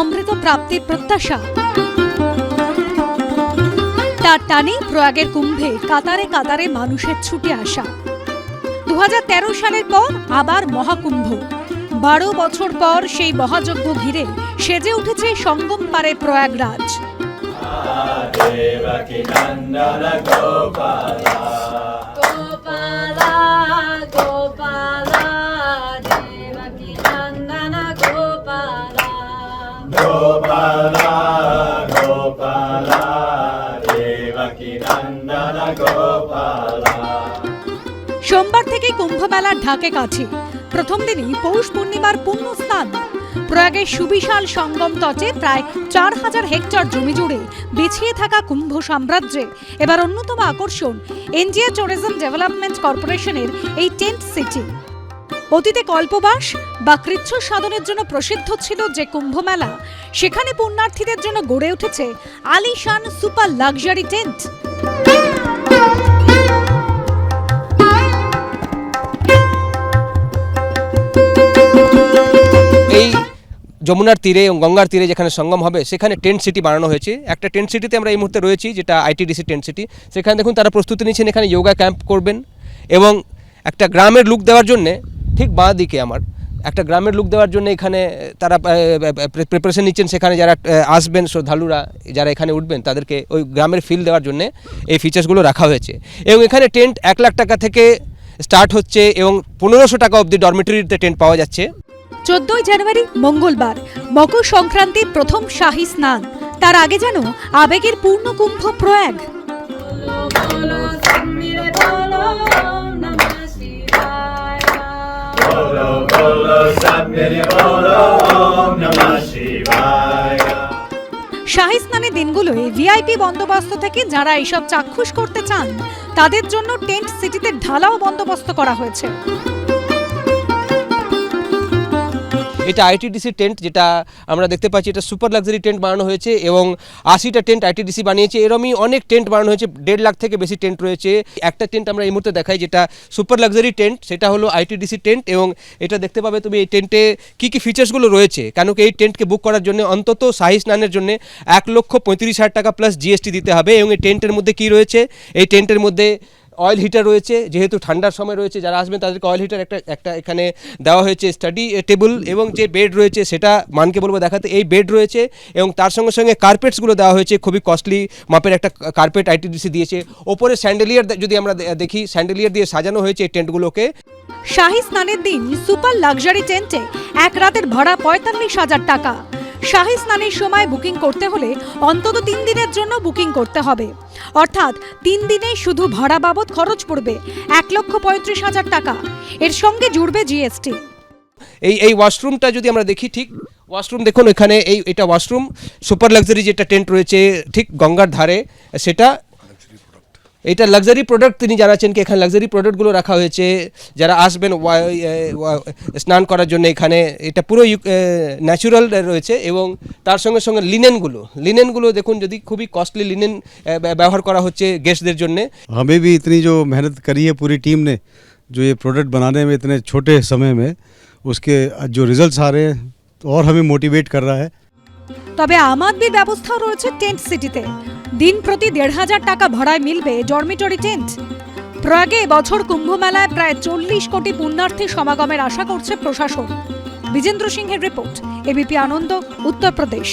অমৃত প্রাপ্তির প্রত্যাশা। তার টানে প্রয়াগের কুম্ভে কাতারে কাতারে মানুষের ছুটে আসা। 2013 সালের পর আবার মহাকুম্ভ। 12 বছর পর সেই মহাযজ্ঞ ঘিরে সেজে উঠেছে সঙ্গম পারে প্রয়াগরাজ। সোমবার থেকে কুম্ভমেলার ঢাকে কাছে। প্রথম দিনই পৌষ পূর্ণিমার পুণ্য স্নান। প্রয়াগের সুবিশাল সঙ্গম তটে প্রায় 4000 হেক্টর জমি জুড়ে বিছিয়ে থাকা কুম্ভ সাম্রাজ্যে এবার অন্যতম আকর্ষণ ইন্ডিয়া ট্যুরিজম ডেভেলপমেন্ট কর্পোরেশনের এই টেন্ট সিটি। অতীতে কল্পবাস বা কৃচ্ছ সাধনের জন্য প্রসিদ্ধ ছিল যে কুম্ভ মেলা, সেখানে পুণ্যার্থীদের জন্য গড়ে উঠেছে আলিশান সুপার লাক্সারি টেন্ট। এই যমুনার তীরে এবং গঙ্গার তীরে যেখানে সঙ্গম হবে সেখানে টেন্ট সিটি বানানো হয়েছে। একটা টেন্ট সিটিতে আমরা এই মুহূর্তে রয়েছি, যেটা আইটিডিসি টেন্ট সিটি। সেখানে দেখুন তারা প্রস্তুতি নিচ্ছেন, এখানে যোগা ক্যাম্প করবেন এবং একটা গ্রামের লুক দেওয়ার জন্যে ঠিক বাঁ দিকে আমার একটা গ্রামের লুক দেওয়ার জন্য এখানে তারা প্রিপারেশন নিচ্ছেন। সেখানে যারা আসবেন শ্রদ্ধালুরা, যারা এখানে উঠবেন, তাদেরকে ওই গ্রামের ফিল দেওয়ার জন্য এই ফিচার্সগুলো রাখা হয়েছে। এবং এখানে টেন্ট 1 লাখ টাকা থেকে স্টার্ট হচ্ছে এবং 1500 টাকা অবধি ডরমিটরিতে টেন্ট পাওয়া যাচ্ছে। 14 জানুয়ারি মঙ্গলবার মকর সংক্রান্তির প্রথম শাহী স্নান। তার আগে যেন আবেগের পূর্ণ কুম্ভ প্রয়াগ। শাহী স্নানের দিনগুলোয় ভিআইপি বন্দোবস্ত থেকে যারা এইসব চাক্ষুষ করতে চান তাদের জন্য টেন্ট সিটিতে ঢালাও বন্দোবস্ত করা হয়েছে। এটা আইটিডিসি টেন্ট, যেটা আমরা দেখতে পাচ্ছি, এটা সুপার লাক্সারি টেন্ট বানানো হয়েছে এবং 80টা টেন্ট আইটিডিসি বানিয়েছে। এরমই অনেক টেন্ট বানানো হয়েছে, 1.5 লাখ থেকে বেশি টেন্ট রয়েছে। একটা টেন্ট আমরা এই মুহূর্তে দেখাই, যেটা সুপার লাক্সারি টেন্ট, সেটা হলো আইটিডিসি টেন্ট। এবং এটা দেখতে পাবে তুমি এই টেন্টে কী কী ফিচার্সগুলো রয়েছে। কেন কি এই টেন্টকে বুক করার জন্য অন্তত শাহী স্নানের জন্য 1,35,000 টাকা প্লাস জিএসটি দিতে হবে। এবং এই টেন্টের মধ্যে কী রয়েছে, এই টেন্টের মধ্যে অয়েল হিটার রয়েছে, যেহেতু ঠান্ডার সময় রয়েছে, যারা আসবেন তাদেরকে অয়েল হিটার একটা এখানে দেওয়া হয়েছে। স্টাডি টেবিল এবং যে বেড রয়েছে, সেটা মানকে বলবো দেখাতে, এই বেড রয়েছে। এবং তার সঙ্গে সঙ্গে কার্পেটসগুলো দেওয়া হয়েছে, খুবই কস্টলি মাপের একটা কার্পেট আইটিডিসি দিয়েছে। ওপরে স্যান্ডেলিয়ার যদি আমরা দেখি, স্যান্ডেলিয়ার দিয়ে সাজানো হয়েছে এই টেন্টগুলোকে। শাহী স্নানের দিন সুপার লাক্সারি টেন্টে এক রাতের ভাড়া 45,000 টাকা। শাহী স্নানের সময় বুকিং করতে হলে অন্তত 3 দিনের জন্য বুকিং করতে হবে। অর্থাৎ 3 দিনে শুধু ভাড়া বাবদ খরচ পড়বে 1,35,000 টাকা। এর সঙ্গে জুড়বে জিএসটি। এই ওয়াশরুমটা যদি আমরা দেখি, ঠিক ওয়াশরুম দেখুন এখানে, এটা ওয়াশরুম সুপার লাক্সারি যেটা টেন্ট রয়েছে ঠিক গঙ্গার ধারে, সেটা এটা লাক্সারি প্রোডাক্ট তিনি জানাচ্ছেন কি এখানে লাক্সারি প্রোডাক্টগুলো রাখা হয়েছে। যারা আসবেন স্নান করার জন্য এখানে এটা পুরো ন্যাচুরাল রয়েছে। এবং তার সঙ্গে সঙ্গে লিনেনগুলো দেখুন, যদি খুবই কস্টলি লিনেন ব্যবহার করা হচ্ছে गेस्टদের জন্য। हमें भी इतनी जो मेहनत करी है पूरी टीम ने, जो ये प्रोडक्ट बनाने में इतने छोटे समय में, उसके जो रिजल्ट्स आ रहे हैं और हमें मोटिवेट कर रहा है। তবে আমাদের ব্যবস্থাও রয়েছে টেন্ট সিটিতে। দিন প্রতি 1,500 টাকা ভাড়ায় মিলবে ডরমিটরি টেন্ট। প্রয়াগে এবছর কুম্ভ মেলায় প্রায় 40 কোটি পুণ্যার্থী সমাগমের আশা করছে প্রশাসন। বিজেন্দ্র সিংহের রিপোর্ট, এবিপি আনন্দ, উত্তরপ্রদেশ।